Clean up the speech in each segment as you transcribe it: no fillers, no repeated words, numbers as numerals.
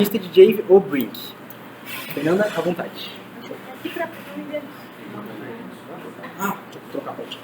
Lista de Dave ou Brink. Fernanda, à vontade. Ah, deixa eu trocar a parte.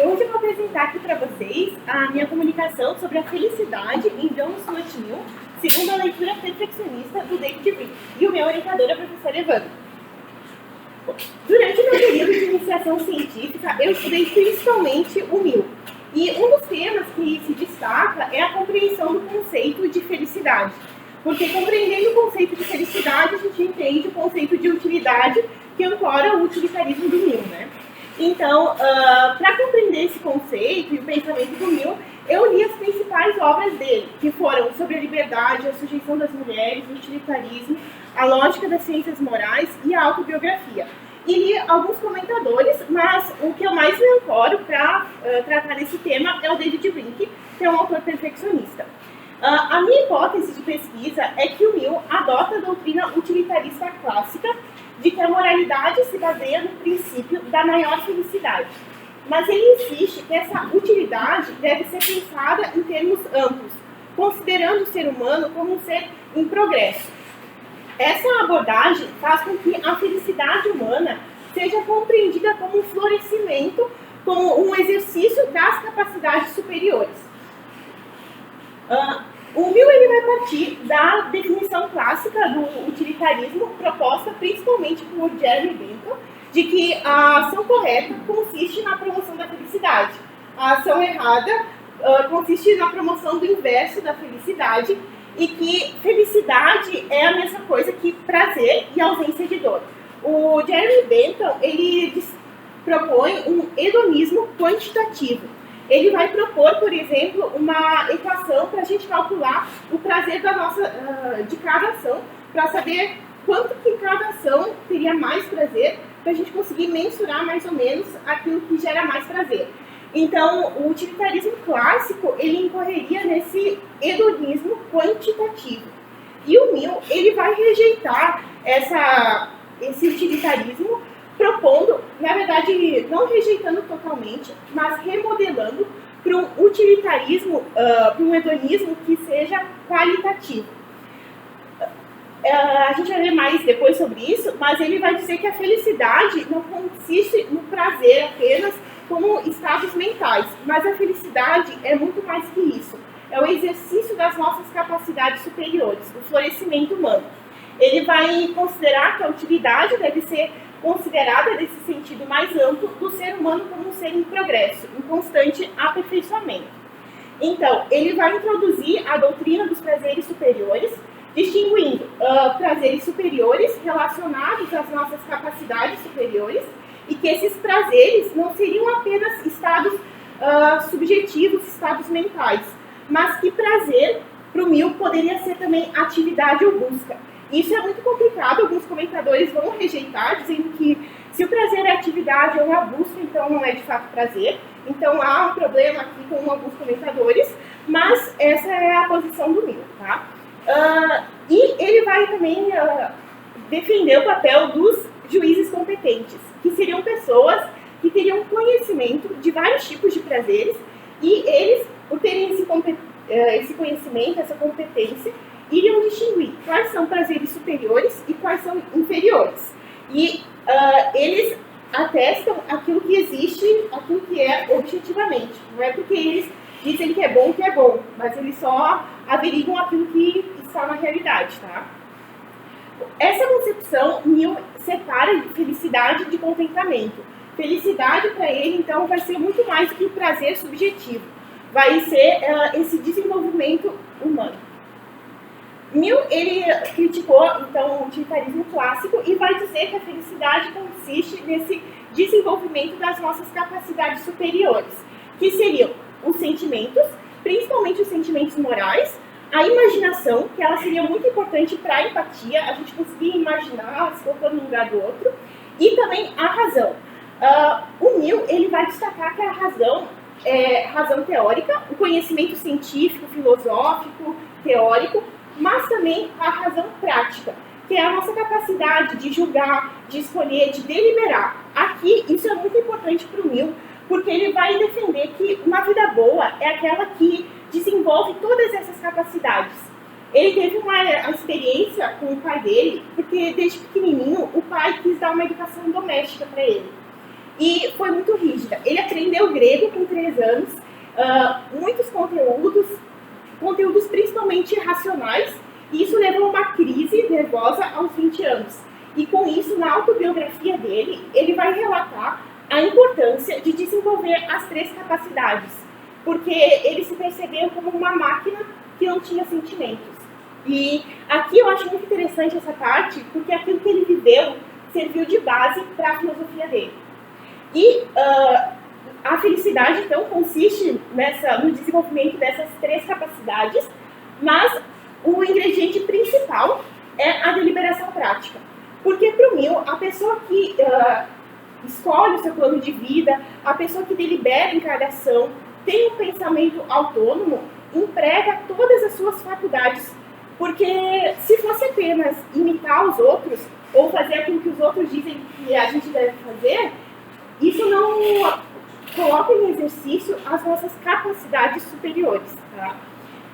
Hoje eu vou apresentar aqui para vocês a minha comunicação sobre a felicidade em John Stuart Mill, segundo a leitura perfeccionista do David Brink, e o meu orientador é o professor Evandro. Durante o meu período de iniciação científica, eu estudei principalmente o Mill, e um dos temas que se destaca é a compreensão do conceito de felicidade, porque compreendendo o conceito de felicidade, a gente entende o conceito de utilidade que ancora o utilitarismo do Mill, né? Então, para compreender esse conceito e o pensamento do Mill, eu li as principais obras dele, que foram sobre a liberdade, a sujeição das mulheres, o utilitarismo, a lógica das ciências morais e a autobiografia. E li alguns comentadores, mas o que eu mais me ancoro para tratar desse tema é o David Brink, que é um autor perfeccionista. A minha hipótese de pesquisa é que o Mill adota a doutrina utilitarista clássica de que a moralidade se baseia no princípio da maior felicidade. Mas ele insiste que essa utilidade deve ser pensada em termos amplos, considerando o ser humano como um ser em progresso. Essa abordagem faz com que a felicidade humana seja compreendida como um florescimento, como um exercício das capacidades superiores. O Mill ele vai partir da definição clássica do utilitarismo proposta principalmente por Jeremy Bentham, de que a ação correta consiste na promoção da felicidade. A ação errada consiste na promoção do inverso da felicidade e que felicidade é a mesma coisa que prazer e ausência de dor. O Jeremy Bentham ele propõe um hedonismo quantitativo. Ele vai propor, por exemplo, uma equação para a gente calcular o prazer de cada ação, para saber quanto que cada ação teria mais prazer, para a gente conseguir mensurar mais ou menos aquilo que gera mais prazer. Então, o utilitarismo clássico, ele incorreria nesse hedonismo quantitativo. E o Mill, ele vai rejeitar esse utilitarismo, propondo, na verdade, não rejeitando totalmente, mas remodelando para um utilitarismo, para um hedonismo que seja qualitativo. A gente vai ver mais depois sobre isso, mas ele vai dizer que a felicidade não consiste no prazer apenas como estados mentais, mas a felicidade é muito mais que isso. É o exercício das nossas capacidades superiores, o florescimento humano. Ele vai considerar que a utilidade deve ser considerada nesse sentido mais amplo do ser humano como um ser em progresso, em constante aperfeiçoamento. Então, ele vai introduzir a doutrina dos prazeres superiores, distinguindo prazeres superiores relacionados às nossas capacidades superiores e que esses prazeres não seriam apenas estados subjetivos, estados mentais, mas que prazer, para o Mill, poderia ser também atividade ou busca. Isso é muito complicado, alguns comentadores vão rejeitar, dizendo que se o prazer é atividade ou uma busca, então não é de fato prazer. Então há um problema aqui com alguns comentadores, mas essa é a posição do Mill, tá? E ele vai também defender o papel dos juízes competentes, que seriam pessoas que teriam conhecimento de vários tipos de prazeres, e eles, por terem esse conhecimento, essa competência, iriam distinguir quais são prazeres superiores e quais são inferiores. E eles atestam aquilo que existe, aquilo que é objetivamente. Não é porque eles dizem que é bom, mas eles só averiguam aquilo que está na realidade, tá? Essa concepção, Mill separa felicidade de contentamento. Felicidade, para ele, então, vai ser muito mais do que o prazer subjetivo. Vai ser esse desenvolvimento humano. Mill, ele criticou, então, o utilitarismo clássico e vai dizer que a felicidade consiste nesse desenvolvimento das nossas capacidades superiores, que seriam os sentimentos, principalmente os sentimentos morais, a imaginação, que ela seria muito importante para a empatia, a gente conseguir imaginar se colocando no lugar do outro, e também a razão. O Mill, ele vai destacar que a razão razão teórica, o conhecimento científico, filosófico, teórico, mas também a razão prática, que é a nossa capacidade de julgar, de escolher, de deliberar. Aqui, isso é muito importante para o Mill, porque ele vai defender que uma vida boa é aquela que desenvolve todas essas capacidades. Ele teve uma experiência com o pai dele, porque desde pequenininho o pai quis dar uma educação doméstica para ele. E foi muito rígida. Ele aprendeu grego com 3 anos, muitos conteúdos principalmente racionais, e isso levou a uma crise nervosa aos 20 anos. E com isso, na autobiografia dele, ele vai relatar a importância de desenvolver as 3 capacidades, porque ele se percebeu como uma máquina que não tinha sentimentos. E aqui eu acho muito interessante essa parte, porque aquilo que ele viveu serviu de base para a filosofia dele. E a felicidade, então, consiste no desenvolvimento dessas 3 capacidades, mas o ingrediente principal é a deliberação prática. Porque, para o Mill, a pessoa que escolhe o seu plano de vida, a pessoa que delibera em cada ação, tem um pensamento autônomo, emprega todas as suas faculdades. Porque se fosse apenas imitar os outros, ou fazer aquilo que os outros dizem que a gente deve fazer, isso não coloca em exercício as nossas capacidades superiores. Tá?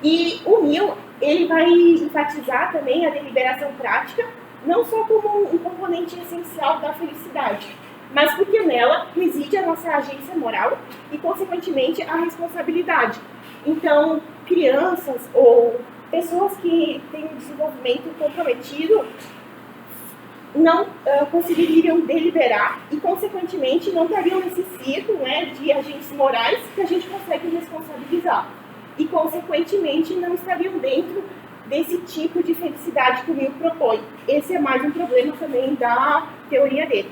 E o Mill, ele vai enfatizar também a deliberação prática, não só como um componente essencial da felicidade, mas porque nela reside a nossa agência moral e, consequentemente, a responsabilidade. Então, crianças ou pessoas que têm um desenvolvimento comprometido não conseguiriam deliberar e, consequentemente, não estariam nesse círculo, né, de agentes morais que a gente consegue responsabilizar. E, consequentemente, não estariam dentro desse tipo de felicidade que o Mill propõe. Esse é mais um problema também da teoria dele.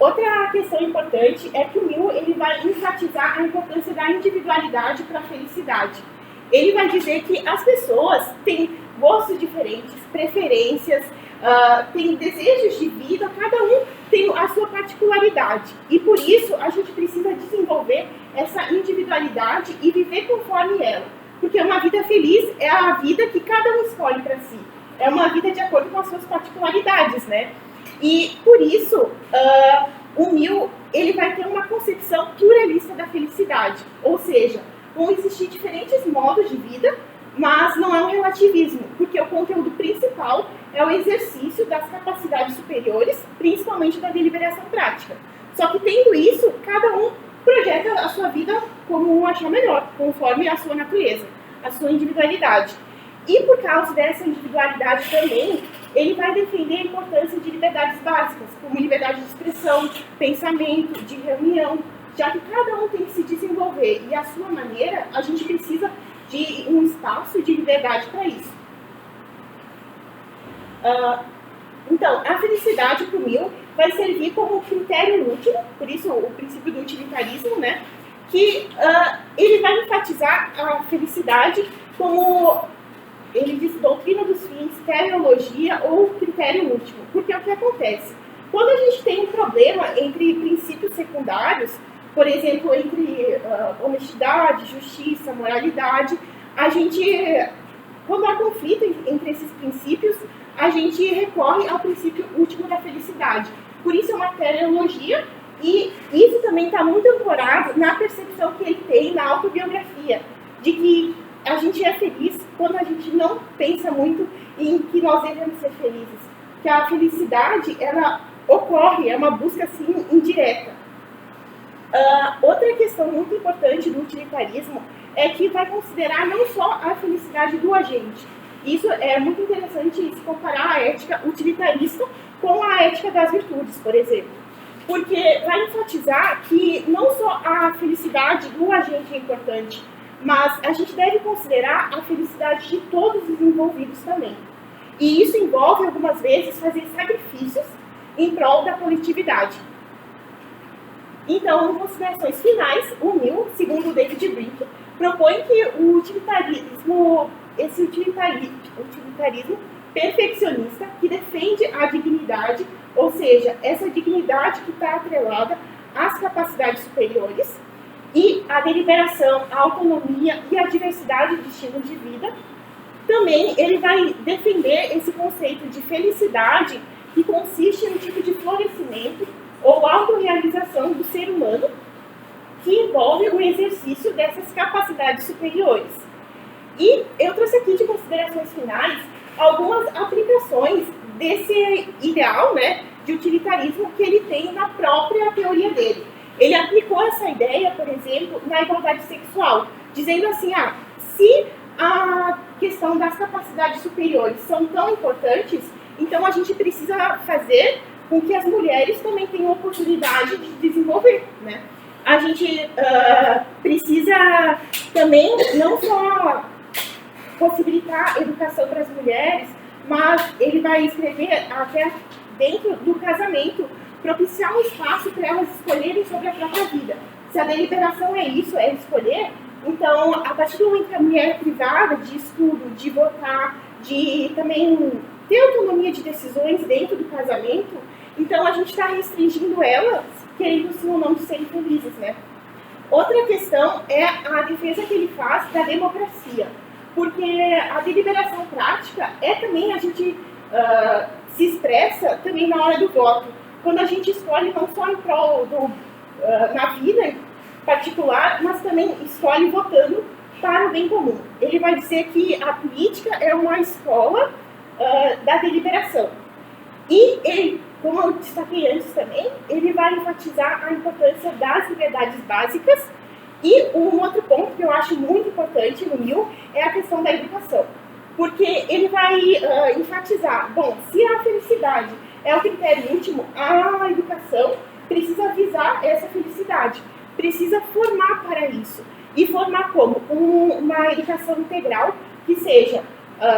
Outra questão importante é que o Mill ele vai enfatizar a importância da individualidade para a felicidade. Ele vai dizer que as pessoas têm gostos diferentes, preferências, têm desejos de vida, cada um tem a sua particularidade. E por isso a gente precisa desenvolver essa individualidade e viver conforme ela. Porque uma vida feliz é a vida que cada um escolhe para si. É uma vida de acordo com as suas particularidades, né? E por isso o Mill ele vai ter uma concepção pluralista da felicidade. Ou seja, vão existir diferentes modos de vida, mas não é um relativismo, porque o conteúdo principal é o exercício das capacidades superiores, principalmente da deliberação prática. Só que tendo isso, cada um projeta a sua vida como achar melhor, conforme a sua natureza, a sua individualidade. E por causa dessa individualidade também, ele vai defender a importância de liberdades básicas, como liberdade de expressão, pensamento, de reunião, já que cada um tem que se desenvolver e a sua maneira, a gente precisa de um espaço de liberdade para isso. Então, a felicidade para o Mill vai servir como critério último, por isso o princípio do utilitarismo, né? Que ele vai enfatizar a felicidade como, ele diz, doutrina dos fins, teleologia ou critério último. Porque é o que acontece? Quando a gente tem um problema entre princípios secundários, por exemplo, entre honestidade, justiça, moralidade, a gente, quando há conflito entre esses princípios, a gente recorre ao princípio último da felicidade. Por isso é uma teleologia, e isso também está muito ancorado na percepção que ele tem na autobiografia, de que a gente é feliz quando a gente não pensa muito em que nós devemos ser felizes. Que a felicidade, ela ocorre, é uma busca assim indireta. Outra questão muito importante do utilitarismo é que vai considerar não só a felicidade do agente. Isso é muito interessante se comparar a ética utilitarista com a ética das virtudes, por exemplo. Porque vai enfatizar que não só a felicidade do agente é importante, mas a gente deve considerar a felicidade de todos os envolvidos também. E isso envolve, algumas vezes, fazer sacrifícios em prol da coletividade. Então, em considerações finais, o Mill, segundo o David Brink, propõe que o utilitarismo, esse utilitarismo perfeccionista, que defende a dignidade, ou seja, essa dignidade que está atrelada as capacidades superiores e a deliberação, a autonomia e a diversidade de estilos de vida. Também ele vai defender esse conceito de felicidade que consiste no tipo de florescimento ou autorrealização do ser humano que envolve o exercício dessas capacidades superiores. E eu trouxe aqui de considerações finais algumas aplicações desse ideal, né, de utilitarismo que ele tem na própria teoria dele. Ele aplicou essa ideia, por exemplo, na igualdade sexual, dizendo assim, se a questão das capacidades superiores são tão importantes, então a gente precisa fazer com que as mulheres também tenham oportunidade de desenvolver, né? A gente precisa também não só possibilitar a educação para as mulheres, mas ele vai escrever até dentro do casamento, propiciar um espaço para elas escolherem sobre a própria vida. Se a deliberação é isso, é escolher, então, a partir do momento que a mulher é privada de estudo, de votar, de também ter autonomia de decisões dentro do casamento, então a gente está restringindo elas, querendo sim ou não de serem felizes, né? Outra questão é a defesa que ele faz da democracia, porque a deliberação prática é também a gente se expressa também na hora do voto, quando a gente escolhe não só em prol na vida particular, mas também escolhe votando para o bem comum. Ele vai dizer que a política é uma escola da deliberação. E ele, como eu destaquei antes também, ele vai enfatizar a importância das liberdades básicas. E um outro ponto que eu acho muito importante no Mill é a questão da educação. Porque ele vai enfatizar, bom, se a felicidade é o critério último, a educação precisa visar essa felicidade, precisa formar para isso. E formar como? Uma educação integral que seja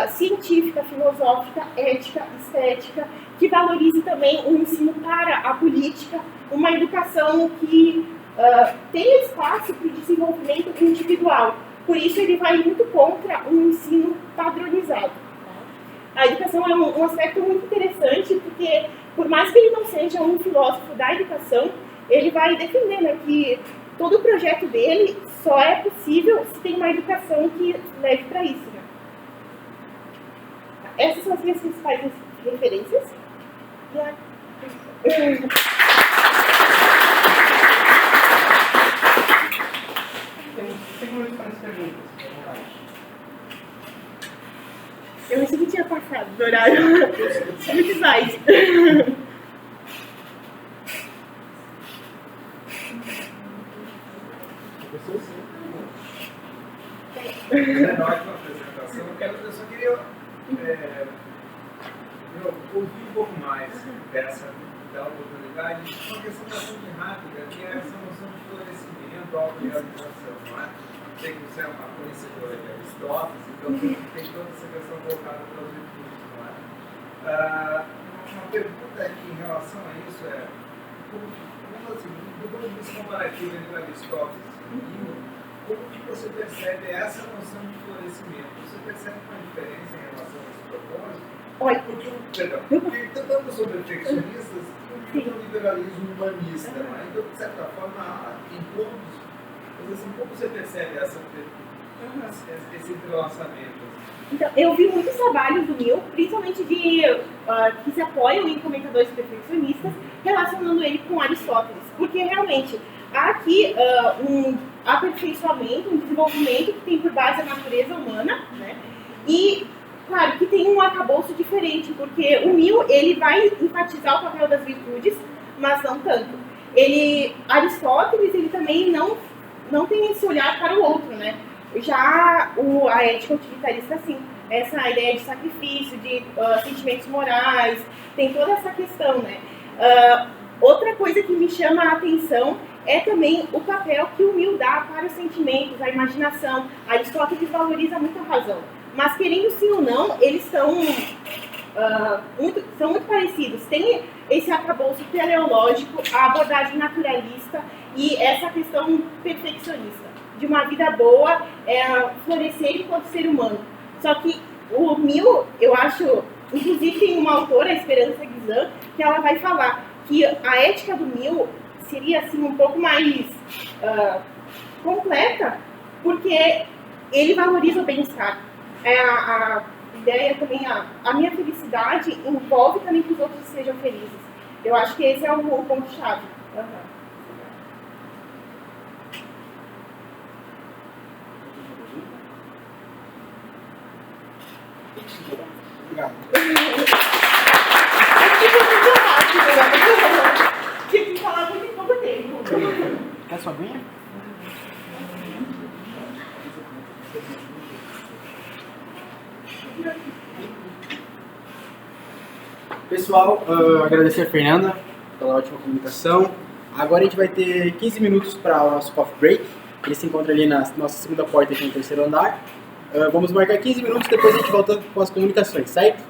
científica, filosófica, ética, estética, que valorize também o ensino para a política, uma educação que tenha espaço para o desenvolvimento individual. Por isso ele vai muito contra um ensino padronizado. A educação é um aspecto muito interessante, porque por mais que ele não seja um filósofo da educação, ele vai defender, né, que todo o projeto dele só é possível se tem uma educação que leve para isso. Né? Essas são as minhas principais referências. Tem minutos para as perguntas. Eu pensei que tinha passado do horário. Muito slide. É uma ótima apresentação. Eu só queria ouvir um pouco mais da oportunidade, uma questão bastante rápida, que é essa noção de florescimento, autorrealização, não é? Sei que você é uma conhecedora de Aristóteles, então tem toda essa questão voltada para os virtudes, não é? Uma pergunta aqui em relação a isso é, do ponto de vista comparativo entre Aristóteles e Newton, como que você percebe essa noção de florescimento? Você percebe uma diferença em relação a esse propósito? Olha, porque tanto sobre perfeccionistas e o liberalismo humanista, não é? Então, de certa forma, há encontros. Mas assim, como você percebe esse entrelaçamento? Então, eu vi muitos trabalhos do Mill, principalmente que se apoiam em comentadores perfeccionistas, relacionando ele com Aristóteles, porque realmente há aqui um aperfeiçoamento, um desenvolvimento que tem por base a natureza humana, né? E, claro, que tem um arcabouço diferente, porque o Mill, ele vai enfatizar o papel das virtudes, mas não tanto. Aristóteles, ele também não tem esse olhar para o outro, né? Já a ética utilitarista, sim, essa ideia de sacrifício, de sentimentos morais, tem toda essa questão, né? Outra coisa que me chama a atenção é também o papel que o Mill dá para os sentimentos, a imaginação. Aristóteles valoriza muito a razão, mas querendo sim ou não, eles são muito parecidos. Tem esse arcabouço teleológico, a abordagem naturalista e essa questão perfeccionista, de uma vida boa, florescer enquanto ser humano. Só que o Mill, eu acho, inclusive tem uma autora, a Esperança Guizan, que ela vai falar que a ética do Mill seria assim um pouco mais completa, porque ele valoriza o bem-estar. A ideia também, a minha felicidade envolve também que os outros sejam felizes. Eu acho que esse é o ponto-chave. Obrigado. Tive que falar muito em pouco tempo. Quer sua aguinha? Pessoal, agradecer a Fernanda pela ótima comunicação. Agora a gente vai ter 15 minutos para o nosso coffee break. Ele se encontra ali na nossa segunda porta aqui no terceiro andar. Vamos marcar 15 minutos, depois a gente volta com as comunicações, certo?